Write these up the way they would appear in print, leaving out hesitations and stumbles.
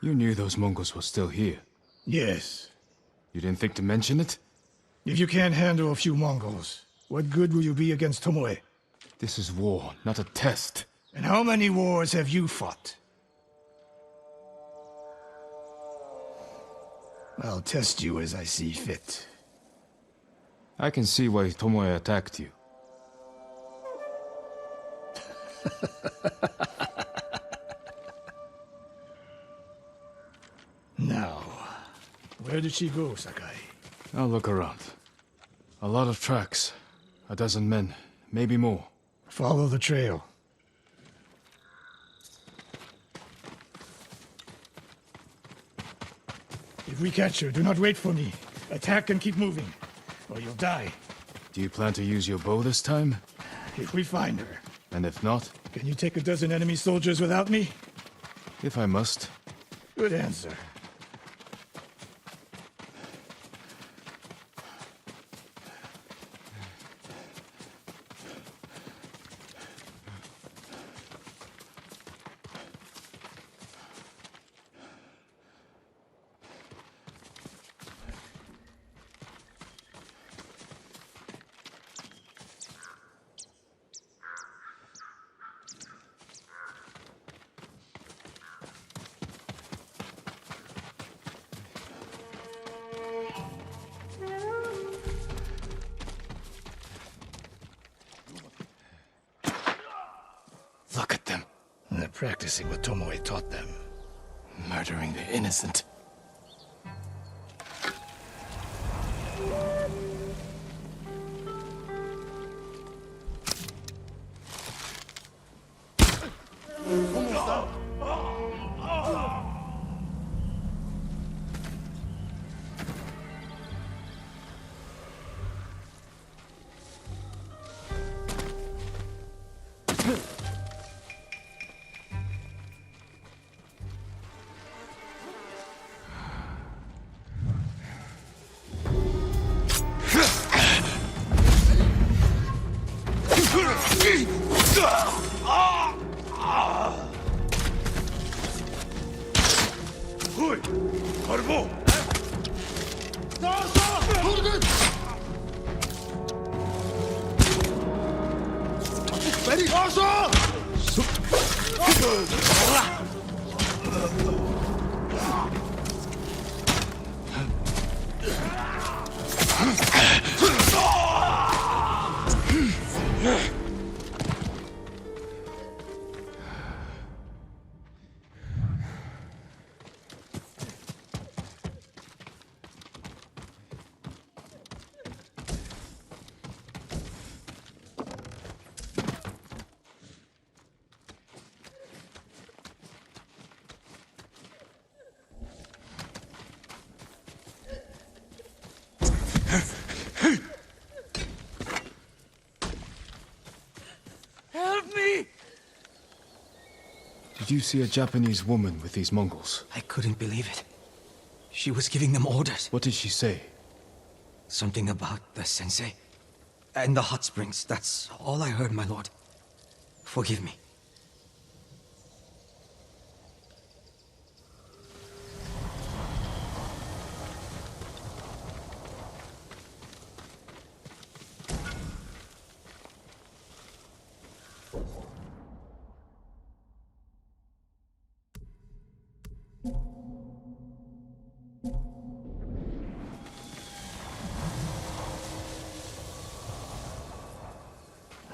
You knew those Mongols were still here. Yes. You didn't think to mention it? If you can't handle a few Mongols, what good will you be against Tomoe? This is war, not a test. And how many wars have you fought? I'll test you as I see fit. I can see why Tomoe attacked you. Now, where did she go, Sakai? I'll look around. A lot of tracks. A dozen men, maybe more. Follow the trail. If we catch her, do not wait for me. Attack and keep moving, or you'll die. Do you plan to use your bow this time? If we find her. And if not? Can you take a dozen enemy soldiers without me? If I must. Good answer. Look at them. They're practicing what Tomoe taught them. Murdering the innocent. Help me! Did you see a Japanese woman with these Mongols? I couldn't believe it. She was giving them orders. What did she say? Something about the sensei. And the hot springs. That's all I heard, my lord. Forgive me.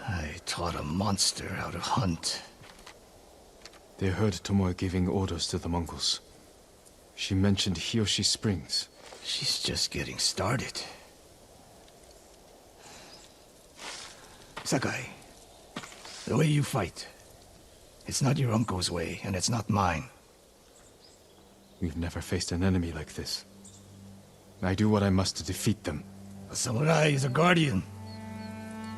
I taught a monster how to hunt. They heard Tomoe giving orders to the Mongols. She mentioned Hiyoshi Springs. She's just getting started. Sakai, the way you fight, it's not your uncle's way, and it's not mine. We've never faced an enemy like this. I do what I must to defeat them. A samurai is a guardian,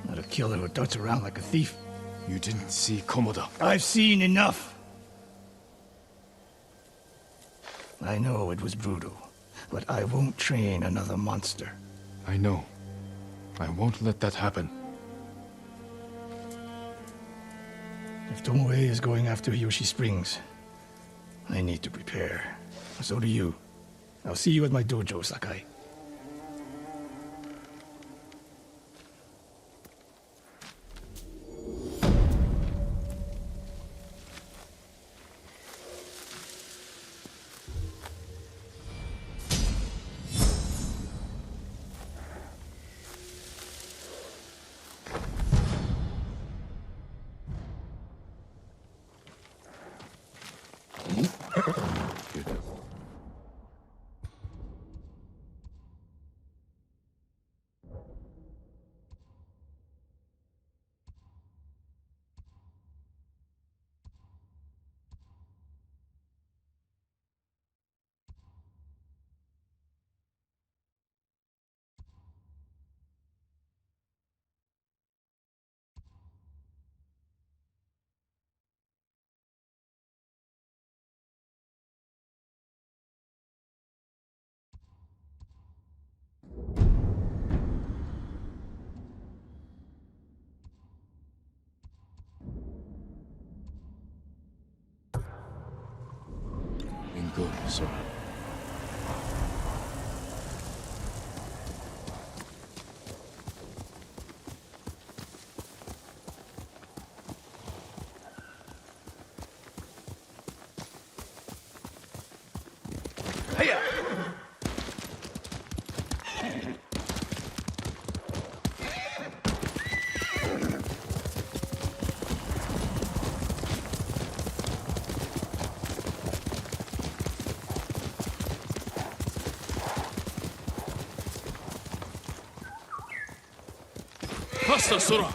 not a killer who darts around like a thief. You didn't see Komoda. I've seen enough. I know it was brutal, but I won't train another monster. I know. I won't let that happen. If Tomoe is going after Hiyoshi Springs, I I need to prepare. So do you. I'll see you at my dojo, Sakai. Been good, sir. Faster, Sora!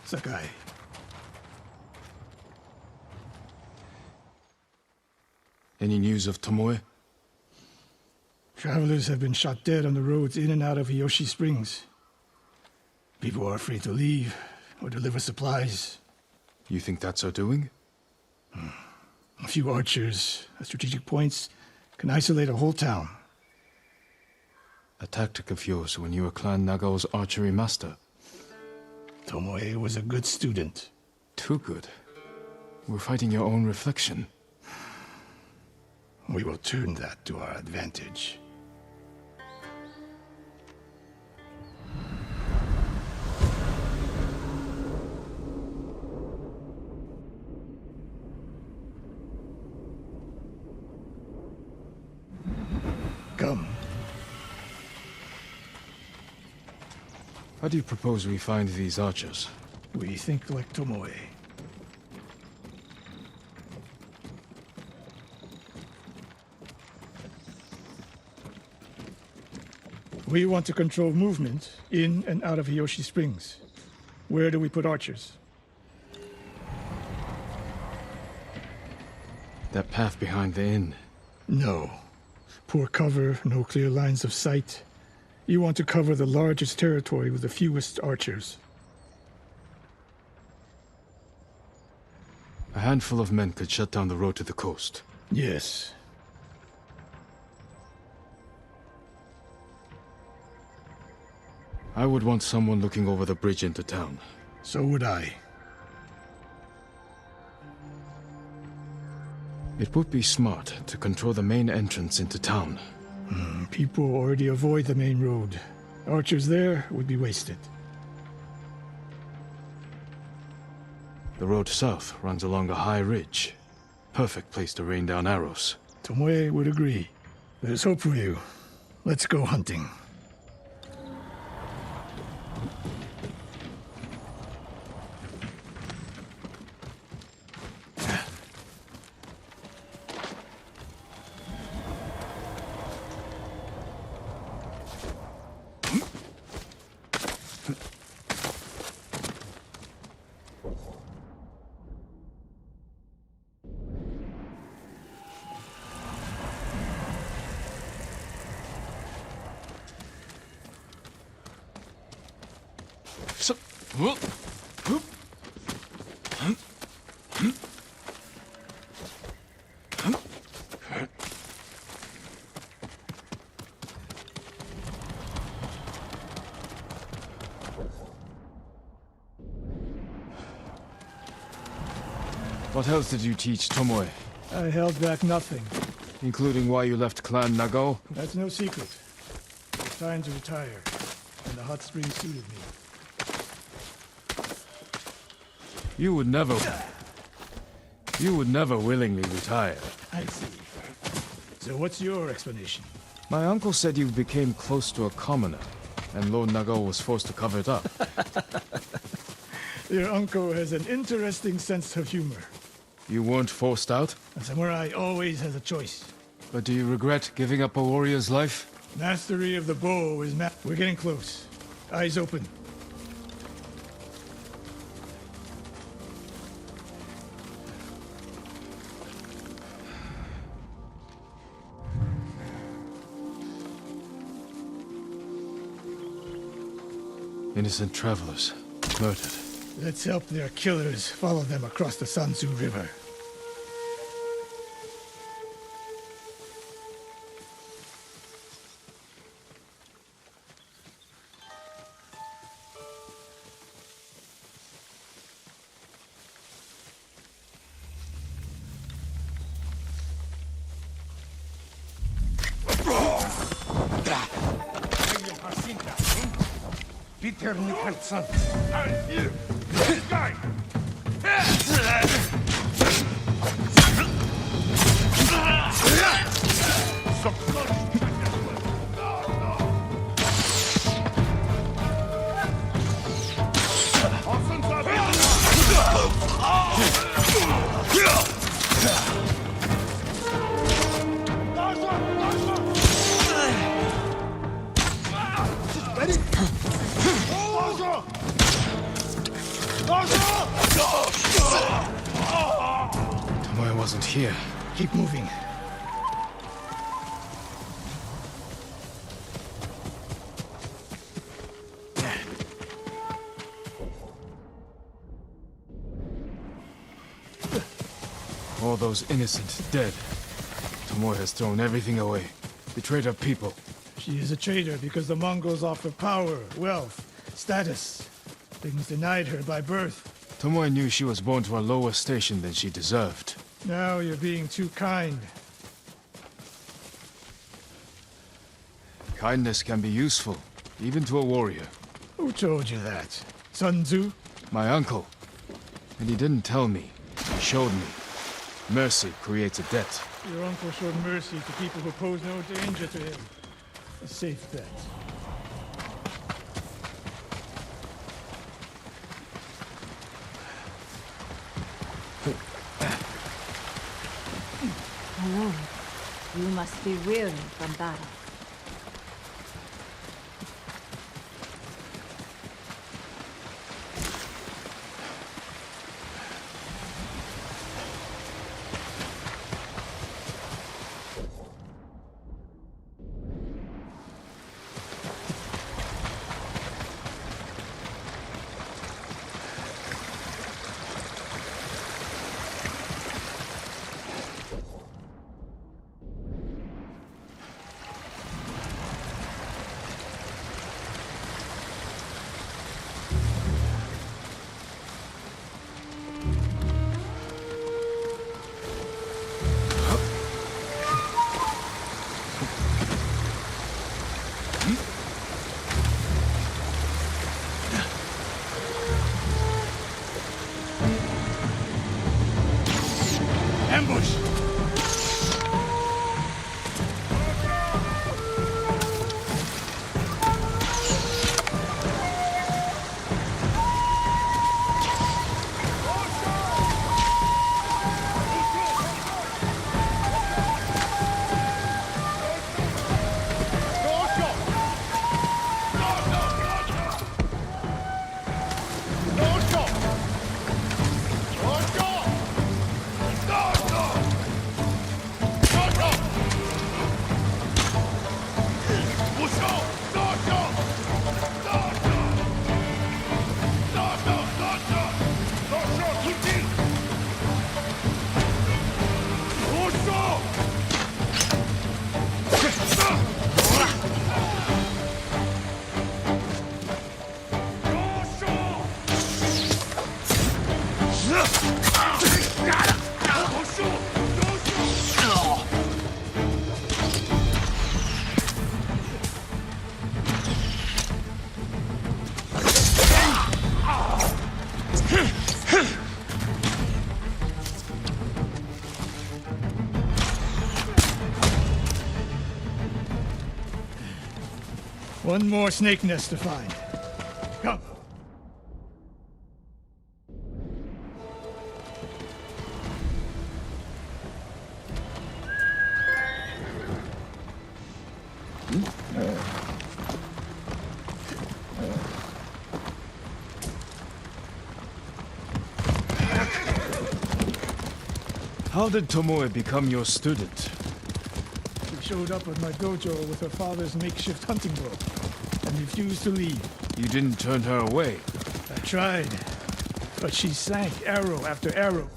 Sakai. Any news of Tomoe? Travelers have been shot dead on the roads in and out of Hiyoshi Springs. People are afraid to leave or deliver supplies. You think that's her doing? A few archers at strategic points can isolate a whole town. A tactic of yours when you were Clan Nagao's archery master. Tomoe was a good student. Too good. We're fighting your own reflection. We will turn that to our advantage. Come. How do you propose we find these archers? We think like Tomoe. We want to control movement in and out of Hiyoshi Springs. Where do we put archers? That path behind the inn. No. Poor cover, no clear lines of sight. You want to cover the largest territory with the fewest archers. A handful of men could shut down the road to the coast. Yes. I would want someone looking over the bridge into town. So would I. It would be smart to control the main entrance into town. People already avoid the main road. Archers there would be wasted. The road south runs along a high ridge. Perfect place to rain down arrows. Tomoe would agree. There's hope for you. Let's go hunting. What else did you teach Tomoe? I held back nothing. Including why you left Clan Nagao? That's no secret. It's time to retire, and the hot spring suited me. You would never willingly retire. I see. So what's your explanation? My uncle said you became close to a commoner, and Lord Nagao was forced to cover it up. Your uncle has an interesting sense of humor. You weren't forced out? A samurai always has a choice. But do you regret giving up a warrior's life? Mastery of the bow is We're getting close. Eyes open. Innocent travelers, murdered. Let's help their killers follow them across the Sansu River. Tomoe wasn't here. Keep moving. All those innocent dead. Tomoe has thrown everything away. Betrayed her people. She is a traitor because the Mongols offer power, wealth, status. Things denied her by birth. Tomoe knew she was born to a lower station than she deserved. Now you're being too kind. Kindness can be useful, even to a warrior. Who told you that? Sun Tzu? My uncle. And he didn't tell me. He showed me. Mercy creates a debt. Your uncle showed mercy to people who pose no danger to him. A safe bet. Alone. You must be weary from battle. One more snake nest to find. Come. How did Tomoe become your student? She showed up at my dojo with her father's makeshift hunting bow and refused to leave. You didn't turn her away. I tried, but she sank arrow after arrow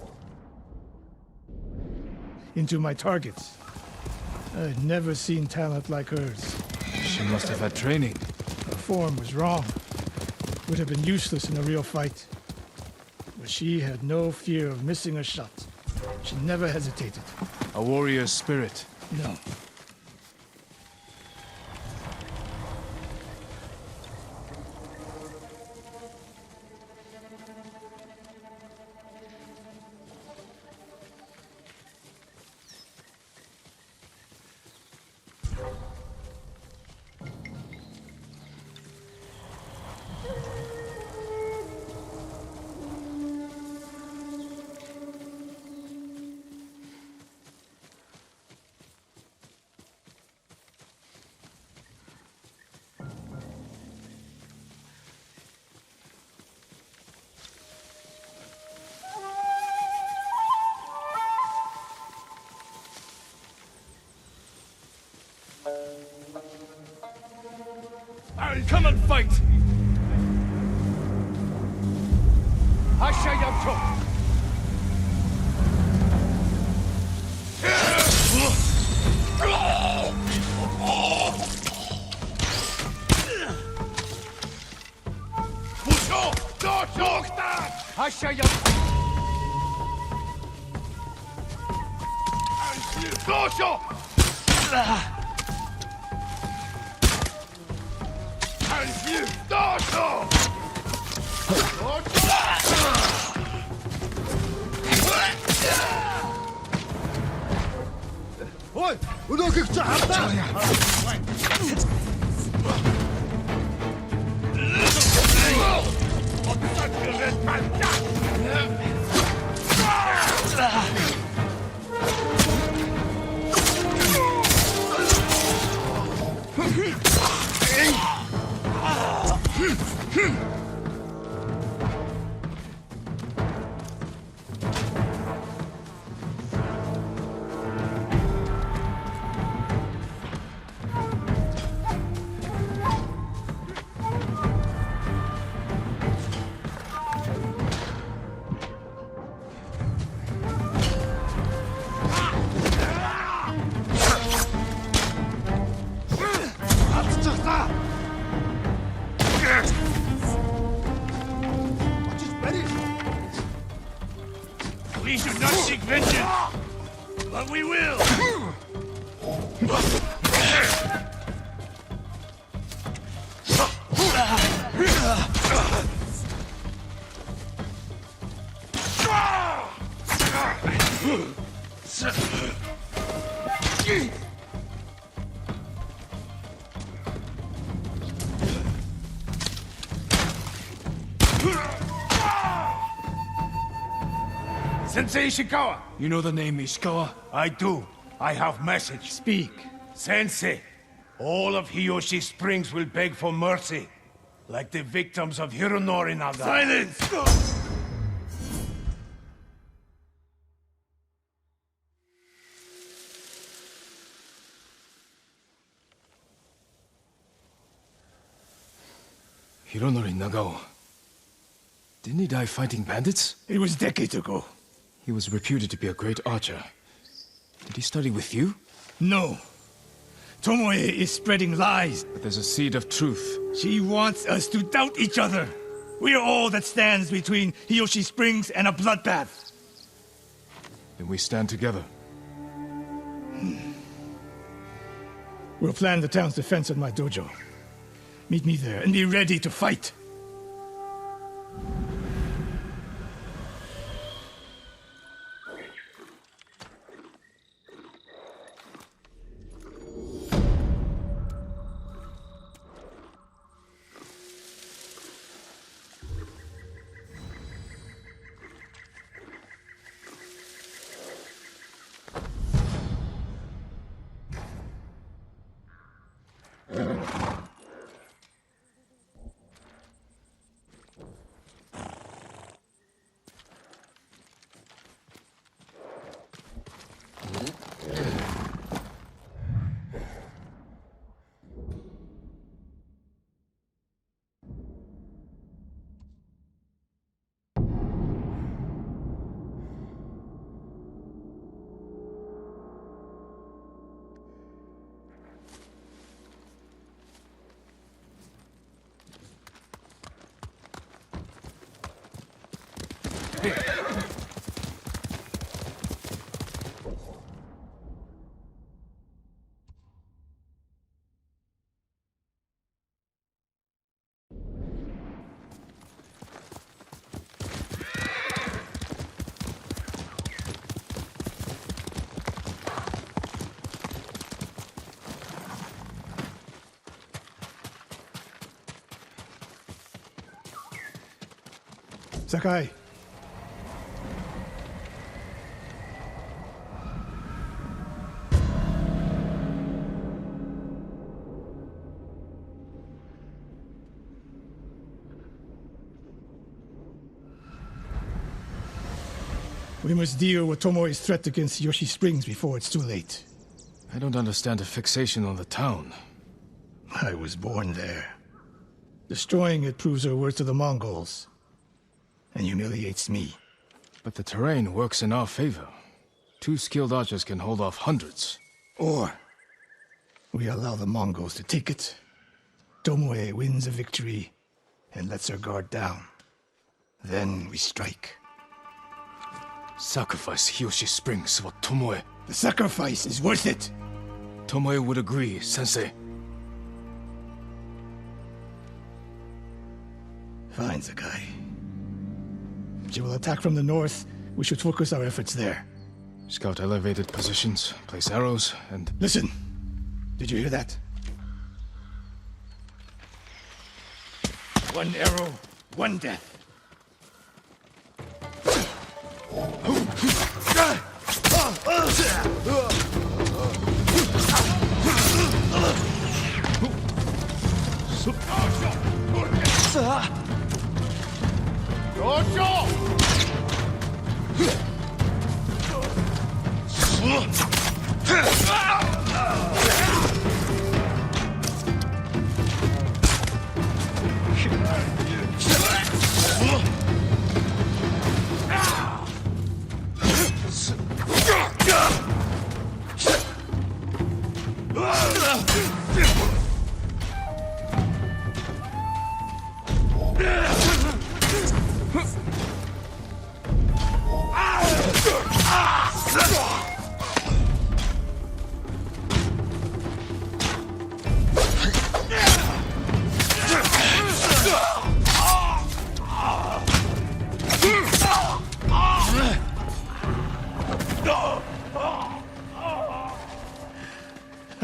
into my targets. I'd never seen talent like hers. She must have had training. Her form was wrong. Would have been useless in a real fight. But she had no fear of missing a shot. She never hesitated. A warrior's spirit. No. Come and fight! We should not seek vengeance, but we will. Sensei Ishikawa! You know the name Ishikawa? I do. I have message. Speak. Sensei, all of Hiyoshi Springs will beg for mercy, like the victims of Hironori Naga. Silence! Hironori Nagao. Didn't he die fighting bandits? It was decades ago. He was reputed to be a great archer. Did he study with you? No. Tomoe is spreading lies. But there's a seed of truth. She wants us to doubt each other. We are all that stands between Hiyoshi Springs and a bloodbath. Then we stand together. We'll plan the town's defense at my dojo. Meet me there and be ready to fight. Sakai. We must deal with Tomoe's threat against Yoshi Springs before it's too late. I don't understand a fixation on the town. I was born there. Destroying it proves our worth to the Mongols. And humiliates me. But the terrain works in our favor. 2 skilled archers can hold off hundreds. Or we allow the Mongols to take it. Tomoe wins a victory and lets her guard down. Then we strike. Sacrifice Hiyoshi Springs for Tomoe. The sacrifice is worth it. Tomoe would agree, Sensei. Fine, Sakai. She will attack from the north. We should focus our efforts there. Scout elevated positions, place arrows, and... Listen! Did you hear that? 1 arrow, 1 death.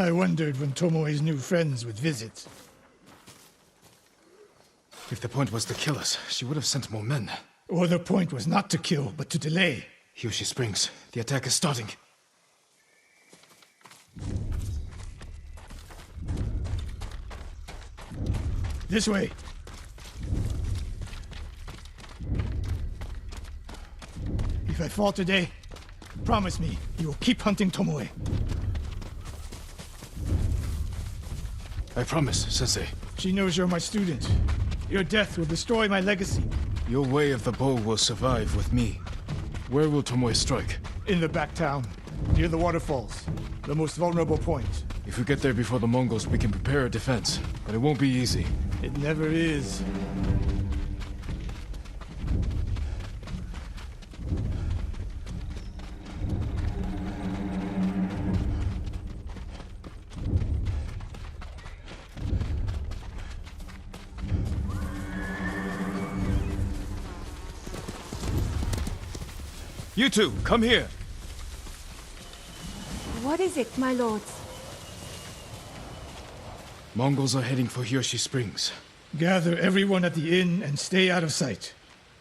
I wondered when Tomoe's new friends would visit. If the point was to kill us, she would have sent more men. Or the point was not to kill, but to delay. Hiyoshi Springs. The attack is starting. This way. If I fall today, promise me you will keep hunting Tomoe. I promise, Sensei. She knows you're my student. Your death will destroy my legacy. Your way of the bow will survive with me. Where will Tomoe strike? In the back town, near the waterfalls. The most vulnerable point. If we get there before the Mongols, we can prepare a defense. But it won't be easy. It never is. You two, come here. What is it, my lords? Mongols are heading for Hiyoshi Springs. Gather everyone at the inn and stay out of sight.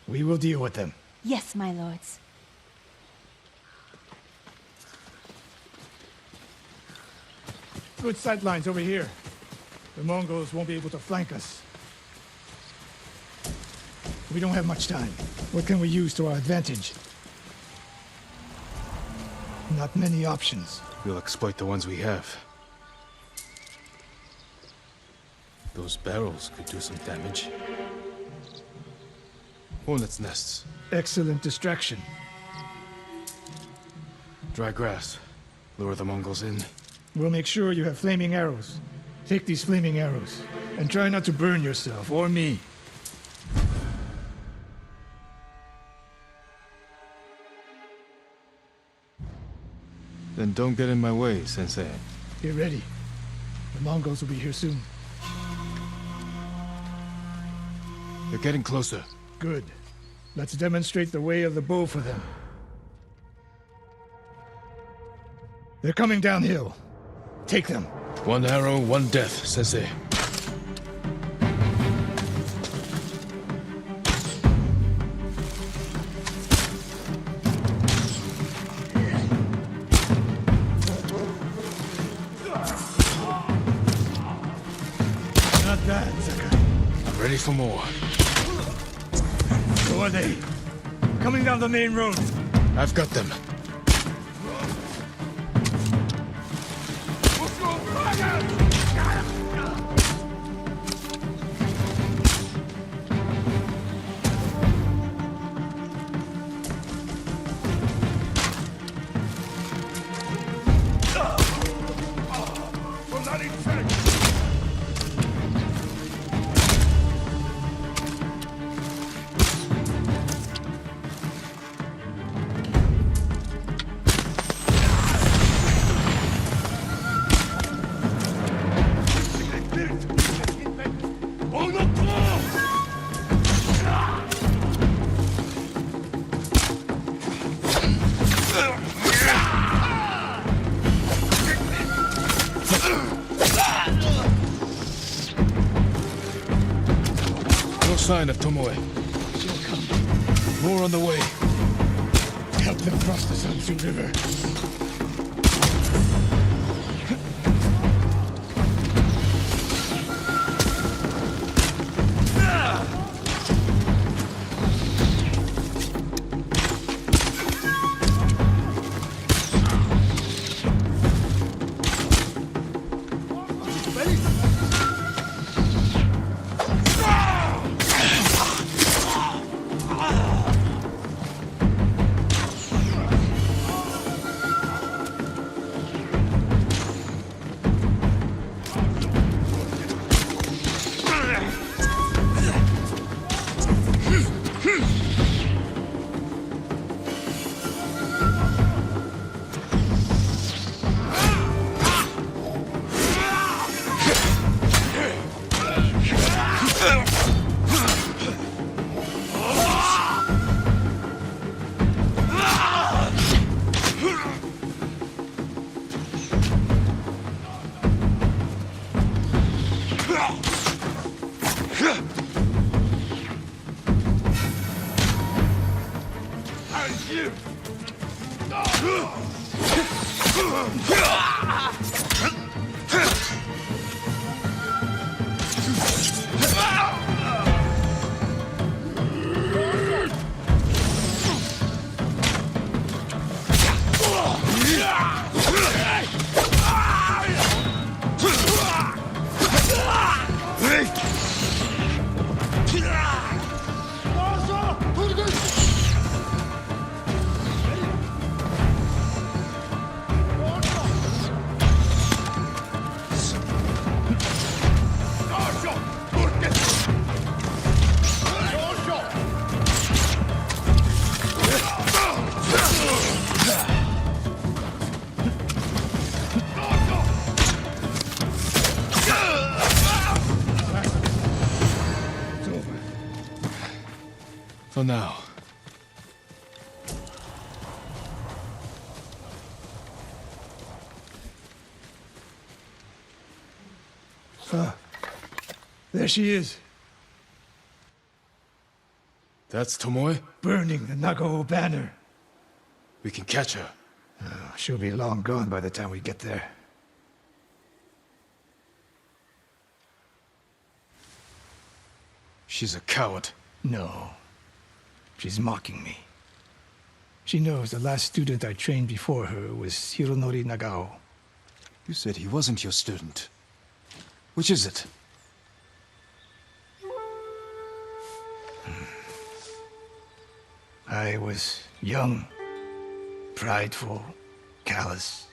We will deal with them. Yes, my lords. Good sight lines over here. The Mongols won't be able to flank us. We don't have much time. What can we use to our advantage? Not many options. We'll exploit the ones we have. Those barrels could do some damage. Hornets' nests. Excellent distraction. Dry grass. Lure the Mongols in. We'll make sure you have flaming arrows. Take these flaming arrows, and try not to burn yourself, or me. Then don't get in my way, Sensei. Get ready. The Mongols will be here soon. They're getting closer. Good. Let's demonstrate the way of the bow for them. They're coming downhill. Take them. One arrow, one death, Sensei. Not bad, Sakai. I'm ready for more. Who are they? Coming down the main road. I've got them. Sign of Tomoe. She'll come. More on the way. Help them cross the Sansu River. For now. There she is, That's Tomoe? burning the Nagao banner. We can catch her. She'll be long gone by the time we get there. She's a coward. No. She's mocking me. She knows the last student I trained before her was Hironori Nagao. You said he wasn't your student. Which is it? I was young, prideful, callous.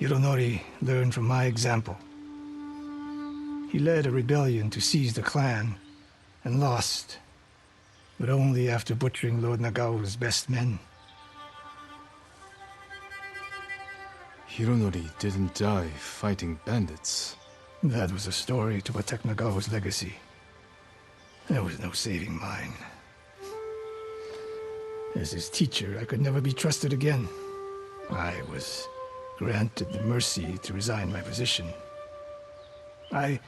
Hironori learned from my example. He led a rebellion to seize the clan, and lost, but only after butchering Lord Nagao's best men. Hironori didn't die fighting bandits. That was a story to protect Nagao's legacy. There was no saving mine. As his teacher, I could never be trusted again. I was granted the mercy to resign my position. I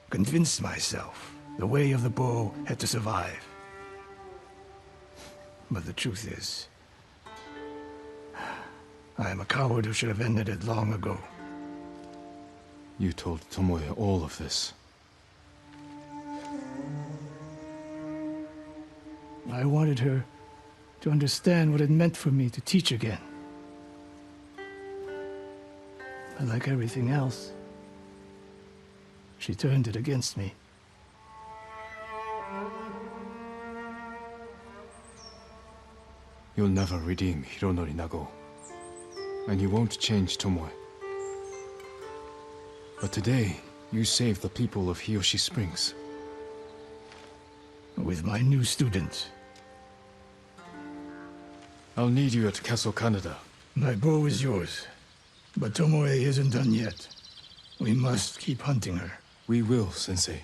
convinced myself the way of the bow had to survive. But the truth is, I am a coward who should have ended it long ago. You told Tomoe all of this. I wanted her to understand what it meant for me to teach again. But like everything else, she turned it against me. You'll never redeem Hironori Nagao. And you won't change Tomoe. But today, you saved the people of Hiyoshi Springs. With my new student. I'll need you at Castle Canada. My bow is yours. But Tomoe isn't done yet. We must keep hunting her. We will, Sensei.